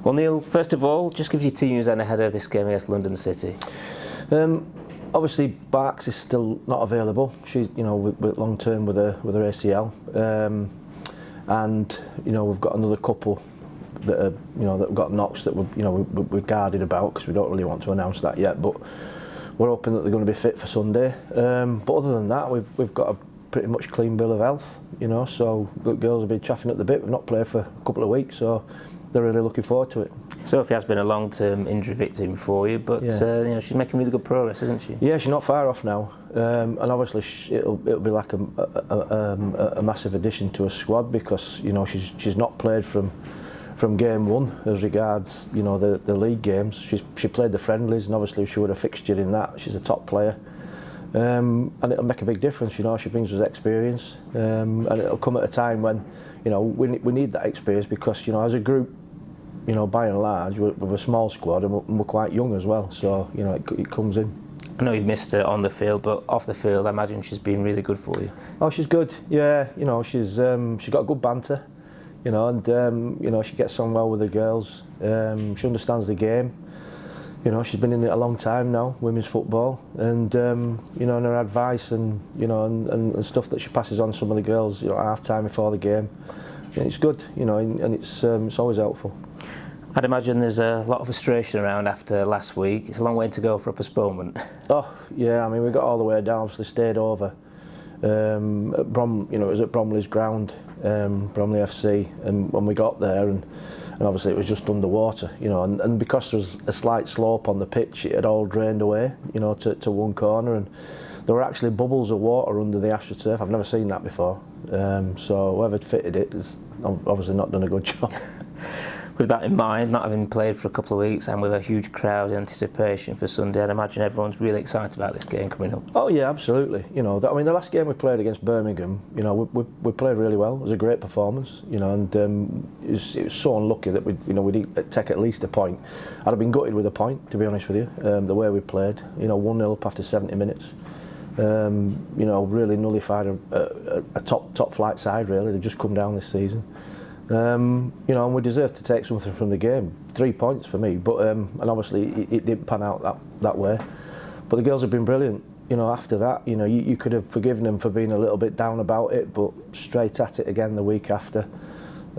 Well, Neil, first of all, just give us your team news then ahead of this game against London City. Obviously, Barks is still not available. She's, with long term with her ACL, and we've got another couple that are, that have got knocks that we're guarded about because we don't really want to announce that yet. But we're hoping that they're going to be fit for Sunday. But other than that, we've got a pretty much clean bill of health. So the girls have been chaffing at the bit. We've not played for a couple of weeks, so they're really looking forward to it. Sophie has been a long-term injury victim for you, but she's making really good progress, isn't she? Yeah, she's not far off now, and obviously it'll be like a massive addition to a squad because she's not played from game one as regards the league games. She played the friendlies, and obviously she would have fixtured in that. She's a top player, and it'll make a big difference. She brings us experience, and it'll come at a time when we need that experience because as a group. By and large, we're a small squad and we're quite young as well, so it comes in. I know you've missed her on the field, but off the field, I imagine she's been really good for you. Oh, she's good. Yeah, she's got good banter, and she gets on well with the girls. She understands the game. She's been in it a long time now, women's football, and and her advice and and stuff that she passes on to some of the girls, at half time before the game. It's good, and it's always helpful. I'd imagine there's a lot of frustration around after last week. It's a long way to go for a postponement. Oh yeah, I mean we got all the way down, obviously stayed over. It was at Bramall's ground, Bramall FC, and when we got there, and obviously it was just underwater, and because there was a slight slope on the pitch, it had all drained away, to one corner, and there were actually bubbles of water under the AstroTurf. I've never seen that before. So whoever fitted it has obviously not done a good job. With that in mind, not having played for a couple of weeks and with a huge crowd in anticipation for Sunday, I'd imagine everyone's really excited about this game coming up. Oh yeah, absolutely. The last game we played against Birmingham, we played really well. It was a great performance, and it was so unlucky that we didn't take at least a point. I'd have been gutted with a point, to be honest with you. The way we played, 1-0 up after 70 minutes. Really nullified a top flight side. Really, they've just come down this season. And we deserve to take something from the game. 3 points for me, but and obviously it didn't pan out that way. But the girls have been brilliant. After that, you could have forgiven them for being a little bit down about it, but straight at it again the week after.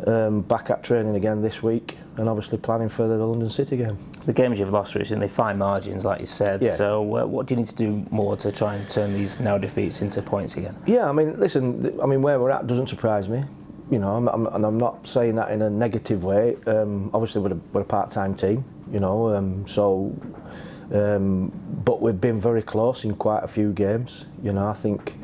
Back at training again this week, and obviously planning for the London City game. The games you've lost recently, fine margins, like you said. Yeah. So what do you need to do more to try and turn these now defeats into points again? Yeah, listen, where we're at doesn't surprise me. And I'm not saying that in a negative way. Obviously, we're a part-time team, but we've been very close in quite a few games. I think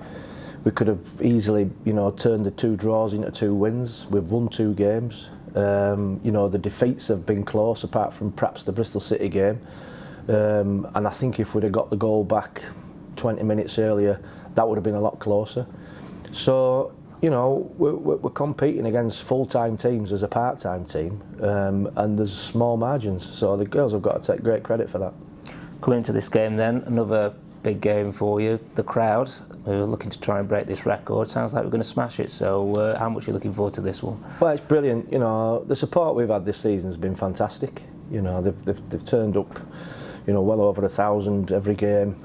we could have easily, turned the 2 draws into 2 wins. We've won 2 games. The defeats have been close, apart from perhaps the Bristol City game. And I think if we'd have got the goal back 20 minutes earlier, that would have been a lot closer. So, we're competing against full-time teams as a part-time team, and there's small margins. So the girls have got to take great credit for that. Coming into this game then, another big game for you. The crowd, we're looking to try and break this record. Sounds like we're going to smash it. So how much are you looking forward to this one? Well, it's brilliant. The support we've had this season has been fantastic. They've turned up, well over 1,000 every game.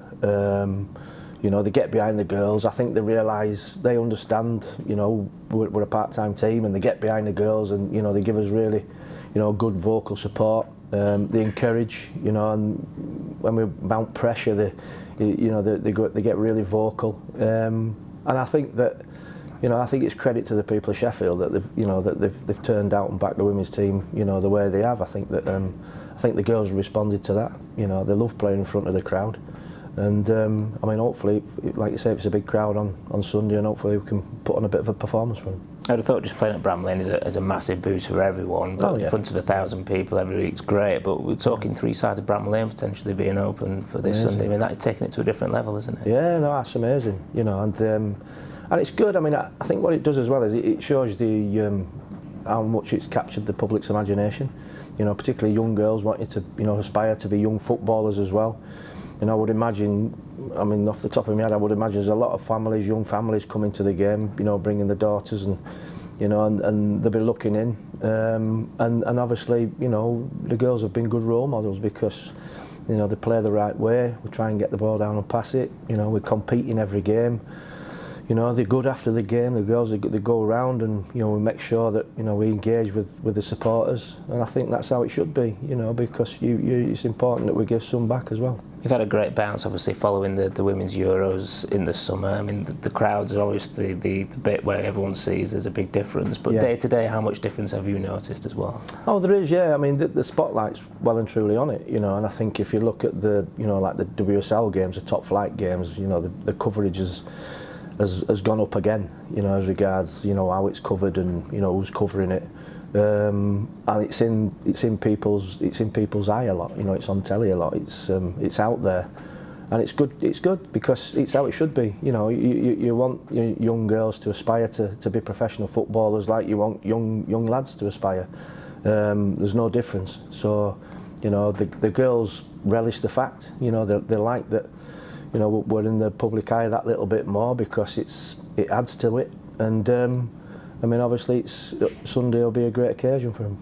They get behind the girls. I think they realise, they understand, we're a part-time team, and they get behind the girls, and they give us really, good vocal support. They encourage, and when we mount pressure, they get really vocal. And I think that, I think it's credit to the people of Sheffield that they've turned out and backed the women's team, the way they have. I think the girls responded to that. They love playing in front of the crowd. And hopefully, like you say, it's a big crowd on Sunday, and hopefully we can put on a bit of a performance for them. I'd have thought just playing at Bramall Lane is a massive boost for everyone. But in front of 1,000 people every week's great, but we're talking 3 sides of Bramall Lane potentially being open for this Sunday. That is taking it to a different level, isn't it? Yeah, no, that's amazing. And it's good. I think what it does as well is it shows how much it's captured the public's imagination. Particularly young girls wanting to aspire to be young footballers as well. I would imagine, off the top of my head, I would imagine there's a lot of families, young families coming to the game, bringing the daughters and, you know, and they'll be looking in, and obviously, you know, the girls have been good role models because, you know, they play the right way. We try and get the ball down and pass it. You know, we compete in every game. You know, they're good after the game. The girls, they go around and, you know, we make sure that, you know, we engage with the supporters, and I think that's how it should be. You know, because it's important that we give some back as well. You've had a great bounce, obviously, following the Women's Euros in the summer. I mean, the crowds are obviously the bit where everyone sees there's a big difference. But day to day, how much difference have you noticed as well? Oh, there is, yeah. I mean, the spotlight's well and truly on it, you know. And I think if you look at the, you know, like the WSL games, the top flight games, you know, the coverage has gone up again, you know, as regards, you know, how it's covered and, you know, who's covering it. And it's in people's eye a lot. You know, it's on telly a lot. It's out there, and it's good. It's good because it's how it should be. You know, you want young girls to aspire to be professional footballers, like you want young lads to aspire. There's no difference. So, you know, the girls relish the fact. You know, they like that. You know, we're in the public eye that little bit more because it adds to it. And I mean, obviously, Sunday will be a great occasion for them.